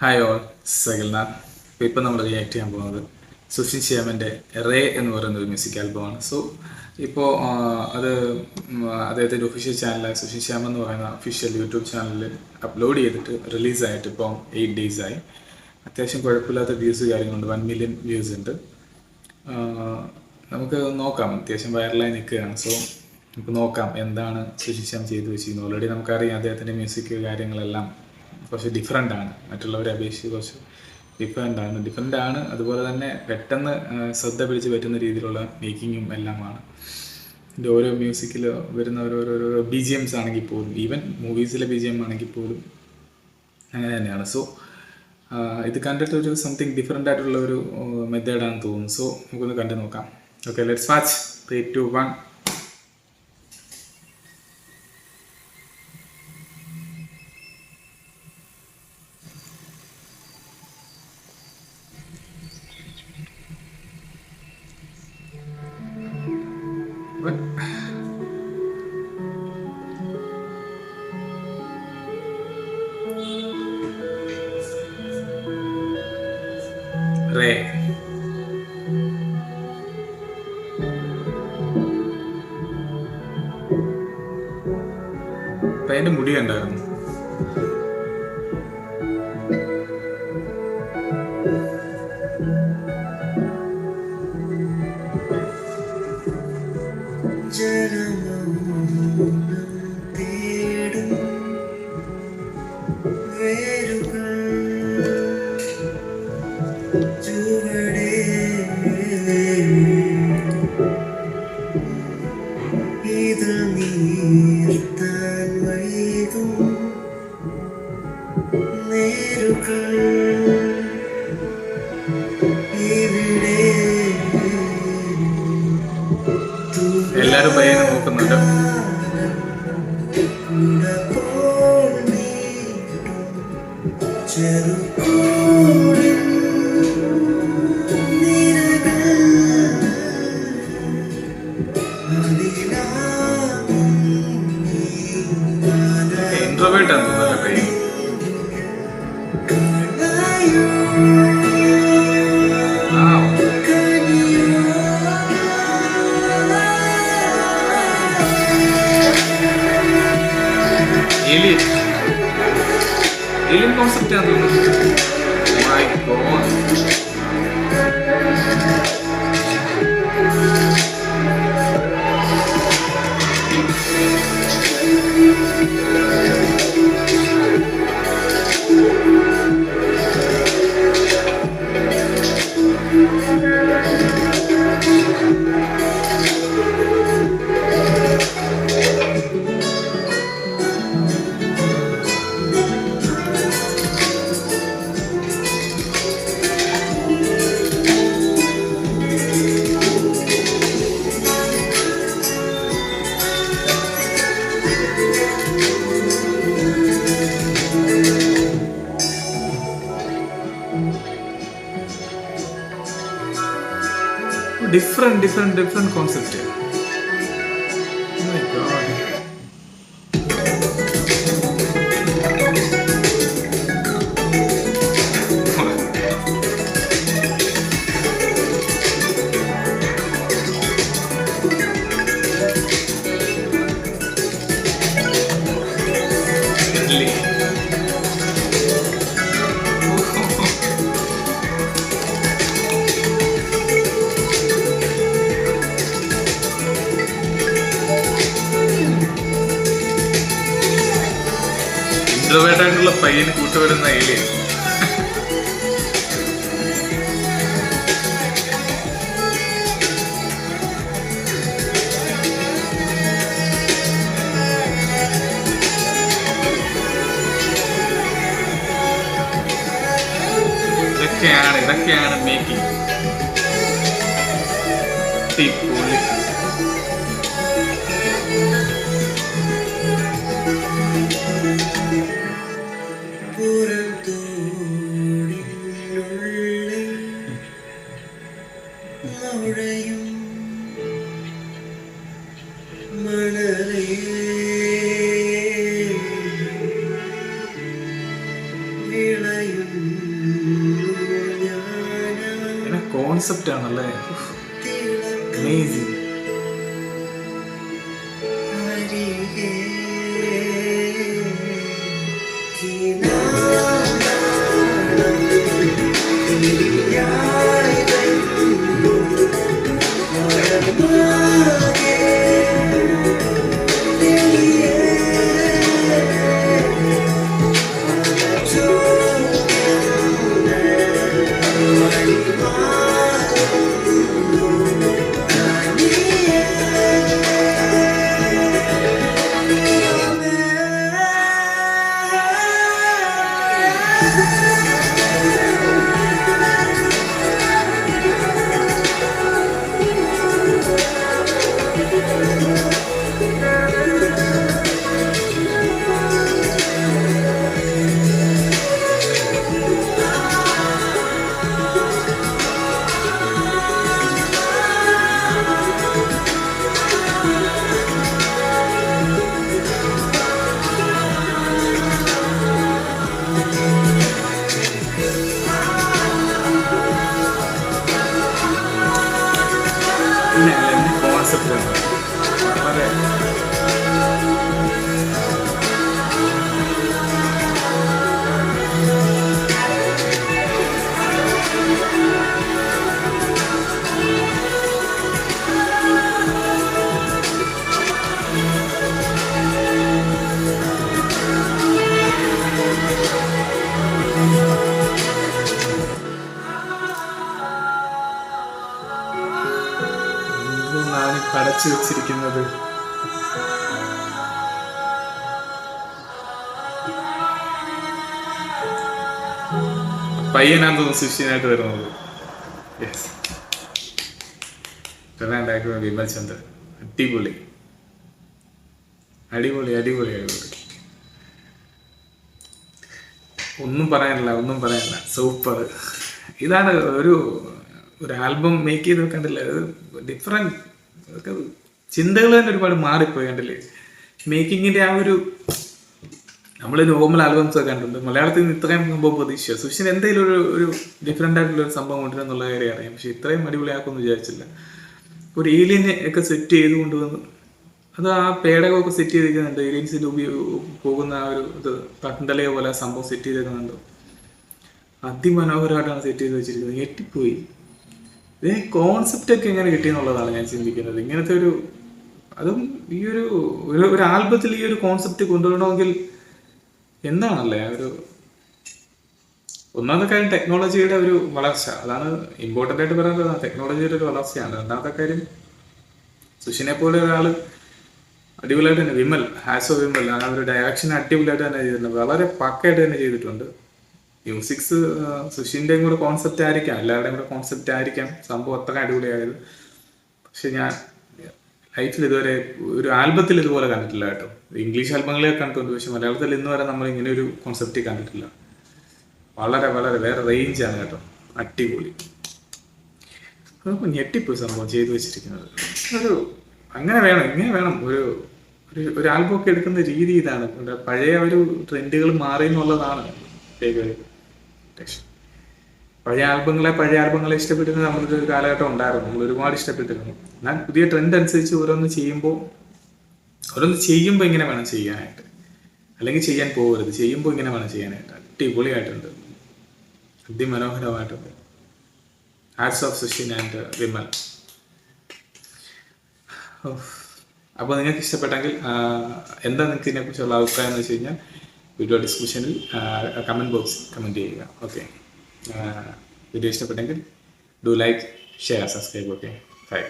Hi all, സകൽനാഥ്. ഇപ്പം നമ്മൾ react ചെയ്യാൻ പോകുന്നത് സുഷിൻ ശ്യാമിൻ്റെ റേ എന്ന് പറയുന്ന ഒരു മ്യൂസിക് ആൽബമാണ്. സോ ഇപ്പോൾ അത് അദ്ദേഹത്തിൻ്റെ ഒഫീഷ്യൽ ചാനലായ സുഷിൻ ശ്യാം എന്ന് പറയുന്ന ഒഫീഷ്യൽ യൂട്യൂബ് ചാനലിൽ അപ്ലോഡ് ചെയ്തിട്ട് റിലീസായിട്ട് ഇപ്പം 8 days ആയി. അത്യാവശ്യം കുഴപ്പമില്ലാത്ത വ്യൂസ് കാര്യങ്ങളുണ്ട്. 1 million വ്യൂസ് ഉണ്ട്. നമുക്ക് നോക്കാം, അത്യാവശ്യം വൈറലായി നിൽക്കുകയാണ്. സോ നമുക്ക് നോക്കാം എന്താണ് സുഷിൻ ശ്യാം ചെയ്തു വെച്ചിരിക്കുന്നത്. ഓൾറെഡി നമുക്കറിയാം അദ്ദേഹത്തിൻ്റെ മ്യൂസിക് കാര്യങ്ങളെല്ലാം കുറച്ച് ഡിഫറെൻ്റ് ആണ്, മറ്റുള്ളവരെ അപേക്ഷിച്ച് കുറച്ച് ഡിഫറെൻ്റ് ആണ്. അതുപോലെ തന്നെ പെട്ടെന്ന് ശ്രദ്ധ പിടിച്ച് പറ്റുന്ന രീതിയിലുള്ള മേക്കിങ്ങും എല്ലാമാണ്. ഇതിൻ്റെ ഓരോ മ്യൂസിക്കിൽ വരുന്ന ഓരോരോ BGMs ആണെങ്കിൽ പോലും, ഈവൻ മൂവീസിലെ BGM ആണെങ്കിൽ പോലും അങ്ങനെ തന്നെയാണ്. സോ ഇത് കണ്ടിട്ട് ഒരു സംതിങ് ഡിഫറെൻ്റ് ആയിട്ടുള്ള ഒരു മെത്തേഡാണെന്ന് തോന്നുന്നു. സോ നമുക്കൊന്ന് കണ്ടു നോക്കാം. Okay, let's watch. 3, 2, 1. റേ പയ്യന്റെ മുടി കണ്ടായിരുന്നു. എല്ലാരും പയ്യനെ നോക്കുന്നുണ്ട്. ഇൻട്രോവേർട്ട് ആണ് തോന്നുന്നല്ലേ പയ്യൻ. Alien concept ആണ് തോന്നുന്നു. My God. Different concept. Oh my God. ഇൻട്രോവേർട്ടായിട്ടുള്ള പയ്യന് കൂട്ടുവരുന്ന ഏലിയൻ. ഇതൊക്കെയാണ് മേക്കിംഗ്. വിളയും കോൺസെപ്റ്റ് ആണല്ലേ, അമേസിങ്. കോൺസെപ്റ്റ് വളരെ പടച്ചു വെച്ചിരിക്കുന്നത്. പയ്യനാന്ന് തോന്നുന്നു സുഷിനായിട്ട് വരുന്നത്. യെസ്, വിമൽ ചന്ദ്രൻ. അടിപൊളി അടിപൊളി അടിപൊളി അടിപൊളി. ഒന്നും പറയാനില്ല. സൂപ്പർ. ഇതാണ് ഒരു ആൽബം മേക്ക് ചെയ്ത് കണ്ടില്ലേ, ഡിഫറെന്റ് ചിന്തകൾ തന്നെ ഒരുപാട് മാറിപ്പോയി കണ്ടില്ലേ. മേക്കിങ്ങിന്റെ ആ ഒരു, നമ്മൾ നോർമൽ ആൽബംസ് ഒക്കെ കണ്ടിട്ടുണ്ട്, മലയാളത്തിൽ നിന്ന് ഇത്രയും സംഭവം പ്രതീക്ഷിച്ചു. സുഷിൻ എന്തെങ്കിലും ഒരു ഡിഫറെന്റ് ആയിട്ടുള്ള ഒരു സംഭവം കൊണ്ടുവരുന്നുള്ള കാര്യം അറിയാം, പക്ഷെ ഇത്രയും അടിപൊളിയാക്കുമെന്ന് വിചാരിച്ചില്ല. ഒരു ഏലിയനെ ഒക്കെ സെറ്റ് ചെയ്ത് കൊണ്ടുവന്നു, അത് ആ പേടകമൊക്കെ സെറ്റ് ചെയ്തിരിക്കുന്നുണ്ട്, ഏലിയൻസിന്റെ പോകുന്ന ആ ഒരു ഇത് കട്ടലയെ പോലെ സംഭവം സെറ്റ് ചെയ്തേക്കുന്നുണ്ട്. അതിമനോഹരമായിട്ടാണ് സെറ്റ് ചെയ്ത് വെച്ചിരിക്കുന്നത്. ഞെട്ടിപ്പോയി. ഇതിന് കോൺസെപ്റ്റ് ഒക്കെ എങ്ങനെ കിട്ടിയെന്നുള്ളതാണ് ഞാൻ ചിന്തിക്കുന്നത്. ഇങ്ങനത്തെ ഒരു, അതും ഈ ഒരു ആൽബത്തിൽ ഈ ഒരു കോൺസെപ്റ്റ് കൊണ്ടുവരണമെങ്കിൽ എന്താണല്ലേ ഒന്നാമത്തെ കാര്യം ടെക്നോളജിയുടെ ഒരു വളർച്ച, അതാണ് ഇമ്പോർട്ടൻ്റ് ആയിട്ട് പറയുന്നത്. ടെക്നോളജിയുടെ ഒരു വളർച്ചയാണ്. രണ്ടാമത്തെ കാര്യം, സുഷിനെ പോലെ ഒരാൾ അടിപൊളിയായിട്ട് തന്നെ, വിമൽ ആ ഒരു ഡയറക്ഷൻ അടിപൊളിയായിട്ട് തന്നെ ചെയ്തിട്ടുണ്ട്, വളരെ പക്കയായിട്ട് തന്നെ ചെയ്തിട്ടുണ്ട്. മ്യൂസിക്സ് സുഷിൻ്റെയും കൂടെ കോൺസെപ്റ്റ് ആയിരിക്കാം, എല്ലാവരുടെയും കൂടെ കോൺസെപ്റ്റ് ആയിരിക്കാം സംഭവം അത്ര അടിപൊളിയായത്. പക്ഷെ ഞാൻ ലൈഫിൽ ഇതുവരെ ഒരു ആൽബത്തിൽ ഇതുപോലെ കണ്ടിട്ടില്ല കേട്ടോ. ഇംഗ്ലീഷ് ആൽബങ്ങളെ കണ്ടിട്ടുണ്ട്, പക്ഷെ മലയാളത്തിൽ ഇന്ന് വരെ നമ്മൾ ഇങ്ങനെ ഒരു കോൺസെപ്റ്റ് കണ്ടിട്ടില്ല. വളരെ വളരെ വേറെ റേഞ്ചാണ് കേട്ടോ, അടിപൊളി. ഞെട്ടിപ്പോയി സംഭവം ചെയ്തു വെച്ചിരിക്കുന്നത്. അങ്ങനെ വേണം, ഇങ്ങനെ വേണം ഒരു ആൽബം ഒക്കെ എടുക്കുന്ന രീതി. ഇതാണ് പഴയ ഒരു ട്രെൻഡുകൾ മാറി എന്നുള്ളതാണ്. പഴയ ആൽബങ്ങളെ ഇഷ്ടപ്പെട്ടിരുന്ന നമ്മളൊരു കാലഘട്ടം ഉണ്ടായിരുന്നു, നമ്മൾ ഒരുപാട് ഇഷ്ടപ്പെട്ടിരുന്നു. എന്നാൽ പുതിയ ട്രെൻഡ് അനുസരിച്ച് ഓരോന്ന് ചെയ്യുമ്പോൾ ഇങ്ങനെ വേണം ചെയ്യാനായിട്ട്, അല്ലെങ്കിൽ ചെയ്യാൻ പോകരുത്. ചെയ്യുമ്പോൾ ഇങ്ങനെ വേണം ചെയ്യാനായിട്ട്. അടിപൊളിയായിട്ടുണ്ട്, അതിമനോഹരമായിട്ടുണ്ട്. Hats off Sushin and Vimal. അപ്പോൾ നിങ്ങൾക്ക് ഇഷ്ടപ്പെട്ടെങ്കിൽ എന്താ നിങ്ങൾക്ക് ഇതിനെക്കുറിച്ചുള്ള അഭിപ്രായം എന്ന് വെച്ച് കഴിഞ്ഞാൽ വീഡിയോ ഡിസ്ക്രിപ്ഷനിൽ കമൻറ്റ് ബോക്സിൽ കമൻറ്റ് ചെയ്യുക. ഓക്കെ, വീഡിയോ ഇഷ്ടപ്പെട്ടെങ്കിൽ do like, share, subscribe. Okay, by.